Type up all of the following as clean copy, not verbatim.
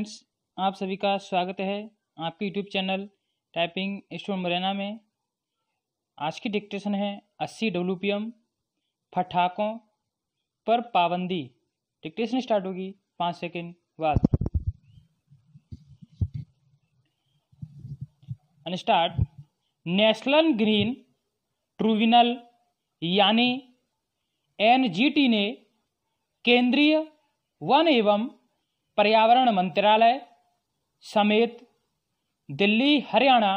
Friends, आप सभी का स्वागत है आपके YouTube channel typing student Morena में। आज की डिक्टेशन है 80 WPM पटाखों पर पाबंदी। डिक्टेशन स्टार्ट होगी 5 सेकंड बाद। स्टार्ट। नेशनल ग्रीन ट्रिब्यूनल यानी NGT ने केंद्रीय वन एवं पर्यावरण मंत्रालय समेत दिल्ली, हरियाणा,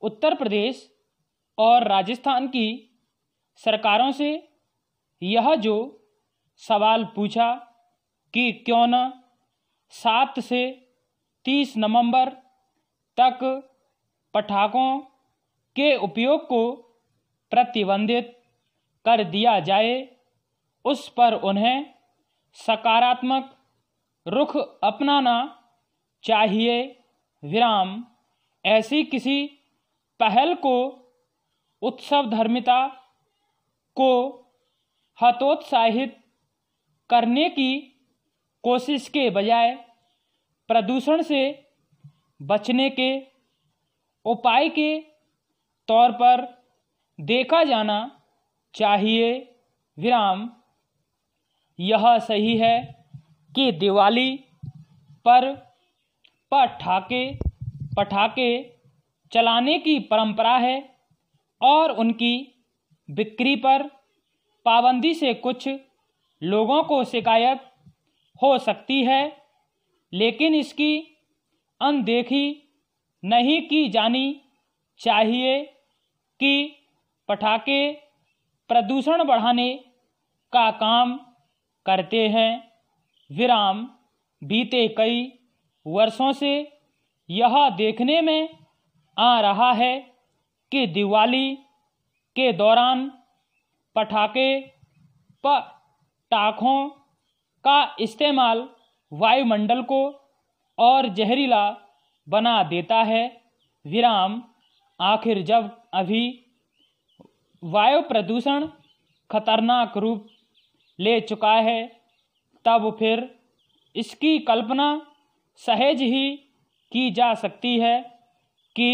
उत्तर प्रदेश और राजस्थान की सरकारों से यह जो सवाल पूछा कि क्यों न 7 से 30 नवंबर तक पटाखों के उपयोग को प्रतिबंधित कर दिया जाए, उस पर उन्हें सकारात्मक रुख अपनाना चाहिए। विराम। ऐसी किसी पहल को उत्सवधर्मिता को हतोत्साहित करने की कोशिश के बजाय प्रदूषण से बचने के उपाय के तौर पर देखा जाना चाहिए। विराम। यह सही है कि दिवाली पर पटाखे चलाने की परंपरा है और उनकी बिक्री पर पाबंदी से कुछ लोगों को शिकायत हो सकती है, लेकिन इसकी अनदेखी नहीं की जानी चाहिए कि पटाखे प्रदूषण बढ़ाने का काम करते हैं। विराम। बीते कई वर्षों से यह देखने में आ रहा है कि दिवाली के दौरान पटाखों का इस्तेमाल वायुमंडल को और जहरीला बना देता है। विराम। आखिर जब अभी वायु प्रदूषण खतरनाक रूप ले चुका है, तब फिर इसकी कल्पना सहज ही की जा सकती है कि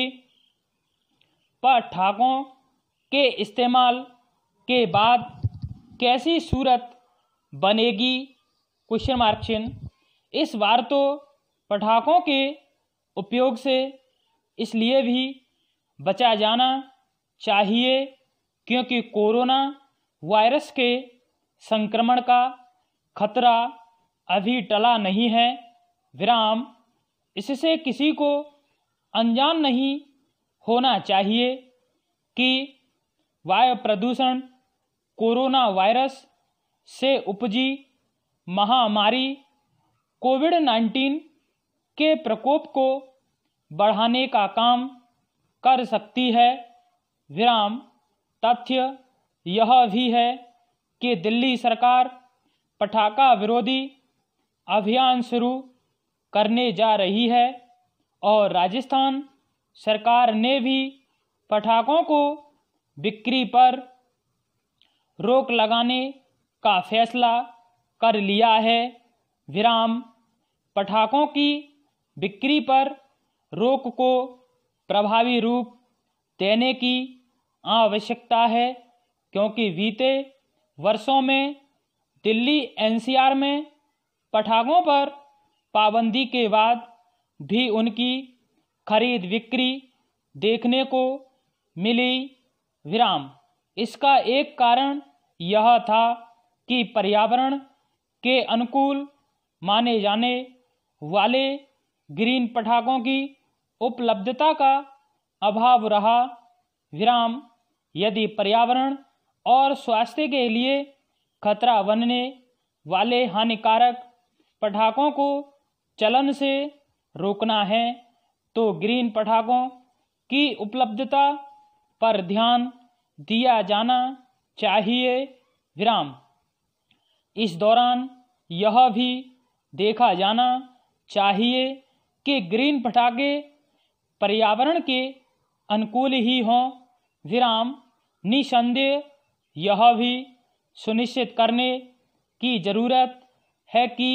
पटाखों के इस्तेमाल के बाद कैसी सूरत बनेगी। क्वेश्चन मार्क चिन्ह। इस बार तो पटाखों के उपयोग से इसलिए भी बचा जाना चाहिए क्योंकि कोरोना वायरस के संक्रमण का खतरा अभी टला नहीं है। विराम। इससे किसी को अनजान नहीं होना चाहिए कि वायु प्रदूषण कोरोना वायरस से उपजी महामारी कोविड-19 के प्रकोप को बढ़ाने का काम कर सकती है। विराम। तथ्य यह भी है कि दिल्ली सरकार पटाखा विरोधी अभियान शुरू करने जा रही है और राजस्थान सरकार ने भी पटाखों को बिक्री पर रोक लगाने का फैसला कर लिया है। विराम। पटाखों की बिक्री पर रोक को प्रभावी रूप देने की आवश्यकता है क्योंकि बीते वर्षों में दिल्ली NCR में पटाखों पर पाबंदी के बाद भी उनकी खरीद बिक्री देखने को मिली। विराम। इसका एक कारण यह था कि पर्यावरण के अनुकूल माने जाने वाले ग्रीन पटाखों की उपलब्धता का अभाव रहा। विराम। यदि पर्यावरण और स्वास्थ्य के लिए खतरा बनने वाले हानिकारक पटाखों को चलन से रोकना है तो ग्रीन पटाखों की उपलब्धता पर ध्यान दिया जाना चाहिए। विराम। इस दौरान यह भी देखा जाना चाहिए कि ग्रीन पटाखे पर्यावरण के अनुकूल ही हों। विराम। निसंदेह यह भी सुनिश्चित करने की ज़रूरत है कि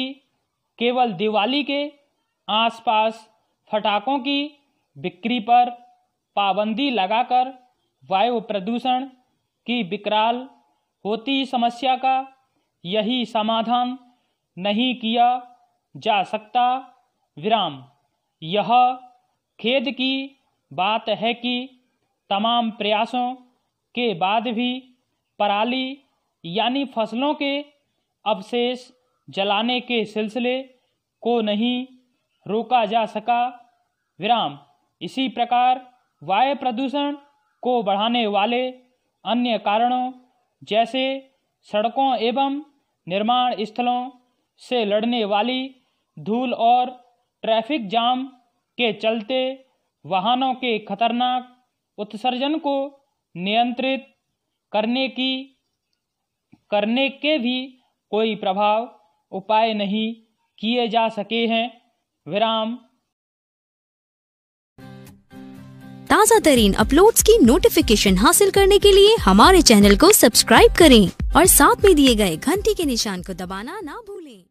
केवल दिवाली के आसपास पटाखों की बिक्री पर पाबंदी लगाकर वायु प्रदूषण की विकराल होती समस्या का यही समाधान नहीं किया जा सकता। विराम। यह खेद की बात है कि तमाम प्रयासों के बाद भी पराली यानी फसलों के अवशेष जलाने के सिलसिले को नहीं रोका जा सका। विराम। इसी प्रकार वायु प्रदूषण को बढ़ाने वाले अन्य कारणों जैसे सड़कों एवं निर्माण स्थलों से लड़ने वाली धूल और ट्रैफिक जाम के चलते वाहनों के खतरनाक उत्सर्जन को नियंत्रित करने के भी कोई प्रभाव उपाय नहीं किए जा सके हैं। विराम। ताज़ा तरीन अपलोड्स की नोटिफिकेशन हासिल करने के लिए हमारे चैनल को सब्सक्राइब करें और साथ में दिए गए घंटी के निशान को दबाना ना भूलें।